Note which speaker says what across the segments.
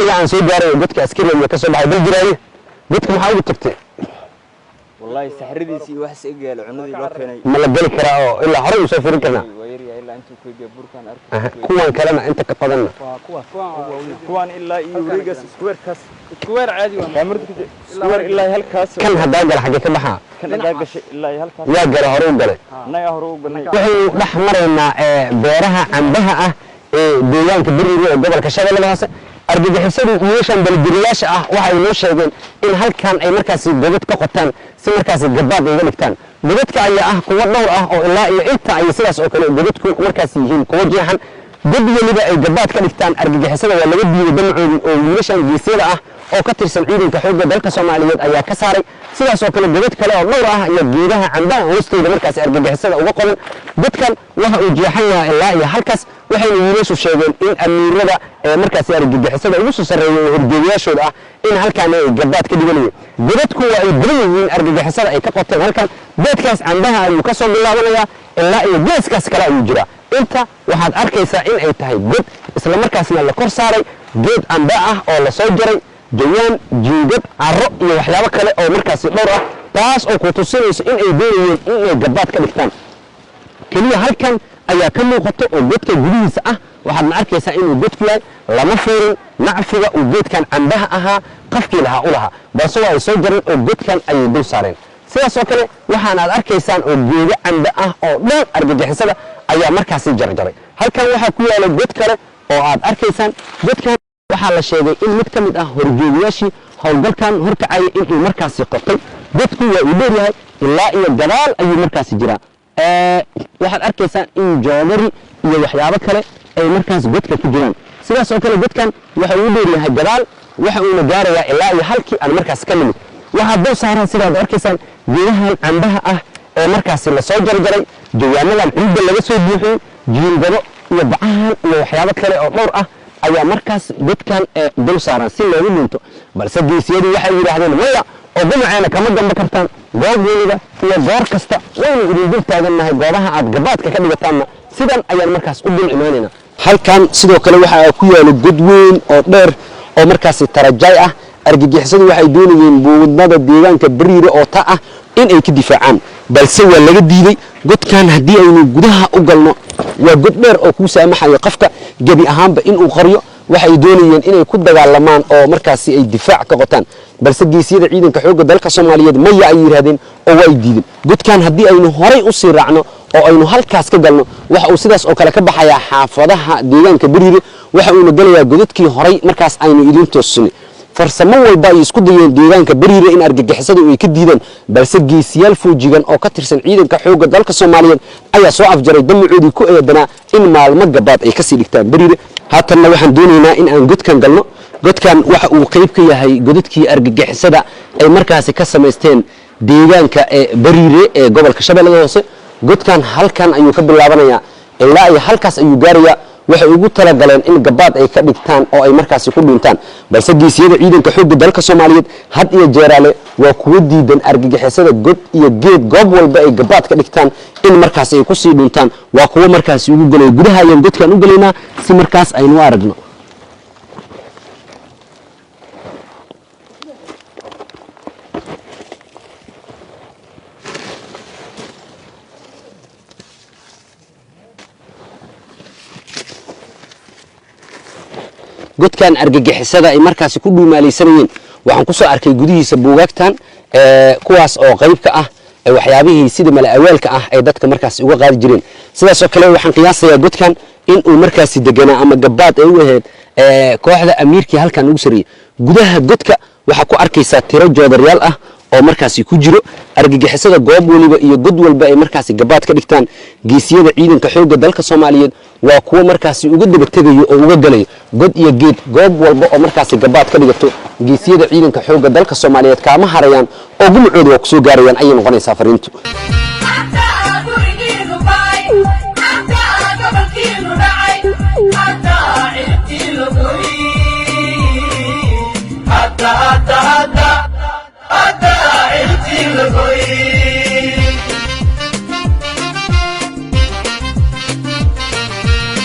Speaker 1: xilliga aan soo gaaray dadka askariga ka soo baxay bal jiraaye dadka maxaa ugu tagtay
Speaker 2: والله سحرديسي وحس إجال عنودي لوكني
Speaker 1: ما لقلي كراء إلا حرام يسافرين كنا
Speaker 2: ويريا إلا أنتو كي جبور كان
Speaker 1: أرك كوان كلامنا أنت كقدنا
Speaker 2: كوان إلا يوريجس سكوير عادي ولا سكوير إلا هالكاس
Speaker 1: كان هذا قال حاجة كبحة
Speaker 2: كان هذا إلا هالكاس
Speaker 1: يا جل هروب جل
Speaker 2: نيا هروب نيا
Speaker 1: وحي نحمرنا بيرها عندها ديوان كبير قبل كشغل لهاسة أرجع حسابي ويشان بالجرياش وحي نوشيجين إن هل كان أي مركز جبت كقطان سي مركز الجباب يجلكتان جبتك أي قوة دور أو إلا أنت أي سلاس أو كله جبتك مركز يجين قوة جهان جد يلي بقى الجبات كلكتان أرجع حسابي ولا بدي يدمع ويشان جسيرة أو كتر سنعيد كحوجة دلك سوماليات أي كساري سلاس أو كله جبتك لا دور يجيبها عندها وسط مركز أرجع حسابي وقبل جبتك وها وجهنا إلا هالكاس waxay wiilashu sheegeen in amiirada markaas ay argagixisada ugu soo sareeyay horjeediyashooda in halkaan ay gabaad ka dhiganayeen dadku waa ay badan argagixisada ay ka qoteen halkaan dadkaas cambaha ay ka soo bilaabanaya ilaa ay geeskaas kala ay jira inta waxaad arkaysaa in ay tahay god isla markaasna la kor saaray geed camba ah oo la soo jaray jawaan jiingad carro iyo waxyaabo kale oo markaas dhowr ah taas oo ku tusinayso in ay doonayeen in ay gabaad ka dhigtaan kaliya halkan ayaa ka muuqato oo godka gudihiisa ah waxaad arkaysaa inuu godku yahay lama fiirin nacfiga uu geedkan cambaha ahaa qafkii lahaa u lahaa balse waa ay soo jareen oo godkan ayay dul saareen sidaas oo kale waxaan aad arkaysaan oo geedo camba ah oo dhan argagixisada ayaa markaasi jarjaray halkan waxaa ku yaala god kale oo aad arkaysaan godkan waxaa la sheegay in mid ka mid ah horjeediyaashii howlgalkan horkacayay inuu markaasi qotay godku waa uu dheer yahay ilaa iyo gadaal ayuu markaasi jiraa waxaad arkaysaa in joodari iyo waxyaabo kale ay markaas godka ku jiraan sidaas oo kale godkan waxa uu dheeryahay gadaal waxa uu gaarayaa ilaa iyo halkii aan markaas ka nimid waxa dul saaran sidaad arkaysaan geedahan cambaha ah ee markaas la soo jarjaray jawaanadan ciidda laga soo buuxiyay jiingado iyo bacahan iyo waxyaabo kale oo dhowr ah ayaa markaas godkan dul saaran si loogu dhinto balse geesiyadu waxay yiraahdeen waya oo damaceena kama dambe kartaan goob weliba iyo door kasta waynu idin dul taagannahay goobaha aad gabaadka ka dhigataanna sidan ayaan markaas u dul imaanaynaa halkan sidoo kale waxaa ku yaala god weyn oo dheer oo markaasi tarajay ah argagixisadu waxay doonayeen buudnada deegaanka bariire oo ta ah in ay ka difaacaan balse waa laga diiday godkan haddii aynu gudaha u galno waa god dheer oo kuu saamaxaya qofka gebi ahaanba inuu qaryo waxay doonayeen inay ku dagaalamaan oo markaasi ay difaac ka qotaan balse geesiyada ciidanka xoogga dalka Soomaaliyeed ma ay yiraahdeen oo way diideen godkan haddii aynu horay u sii raacno oo aynu halkaas ka galno waxa uu sidaas oo kale ka baxaya xaafadaha deegaanka bariire waxa uu galayaa godadkii horay markaas aynu idin toosinay farsamo walba ay isku dayeen deegaanka bariire in argagixisadu ay ka diidaan balse geesiyaal foojigan oo ka tirsan ciidanka xoogga dalka Soomaaliyeed ayaa soo afjaray damacoodii ku eedanaa in maalmo gabaad ay ka sii dhigtaan bariire haatanna waxaan doonaynaa in aan godkan galno godkan waxa uu qayb ka yahay godadkii argagixisada ay markaasi ka samaysteen deegaanka bariire ee gobolka Shabeellaha Hoose godkan halkan ayuu ka bilaabanayaa ilaa ay halkaas ayuu gaarayaa waxay ugu tala galeen in gabaad ay ka dhigtaan oo ay markaasi ku dhintaan balse geesiyada ciidanka xoogga dalka Soomaaliyeed had iyo jeeraale waa kuwa diidan argagixisada god iyo geed goob walba ay gabaad ka dhigtaan in markaas ay ku sii dhintaan waa kuwa markaasi ugu galay gudaha ayaan godkan u galeynaa si markaas aynu aragno godkan argagixisada ay markaasi ku dhuumaaleysanayeen waxaan ku soo arkay gudihiisa buugaagtan kuwaas oo qayb ka ah waxyaabihii sida mala awaalka ah ay dadka markaasi uga qaadi jireen sidaas oo kale waxaan qiyaasayaa godkan in uu markaasi deganaa ama gabaad ay u ahayd kooxda amiirkii halkan ugu sareeyay gudaha godka waxa ku arkaysaa tiro joodaryaal ah oo markaasi ku jiro argagixisada goob waliba iyo god walba ay markaasi gabaad ka dhigtaan geesiyada ciidanka xoogga dalka Soomaaliyeed waa kuwa markaasi uga daba tagayo oo uga galay god iyo geed goob walba oo markaasi gabaad ka dhigato geesiyada ciidanka xoogga dalka Soomaaliyeed kaama harayaan oo gumcooda waa ku soo gaarayaan ayay noqonaysaa fariintu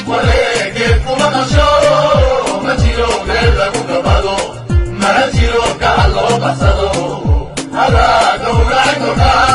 Speaker 3: Wale que kuma nasho, machiro mela kukaba. baxsado hadaa dowlacno kaa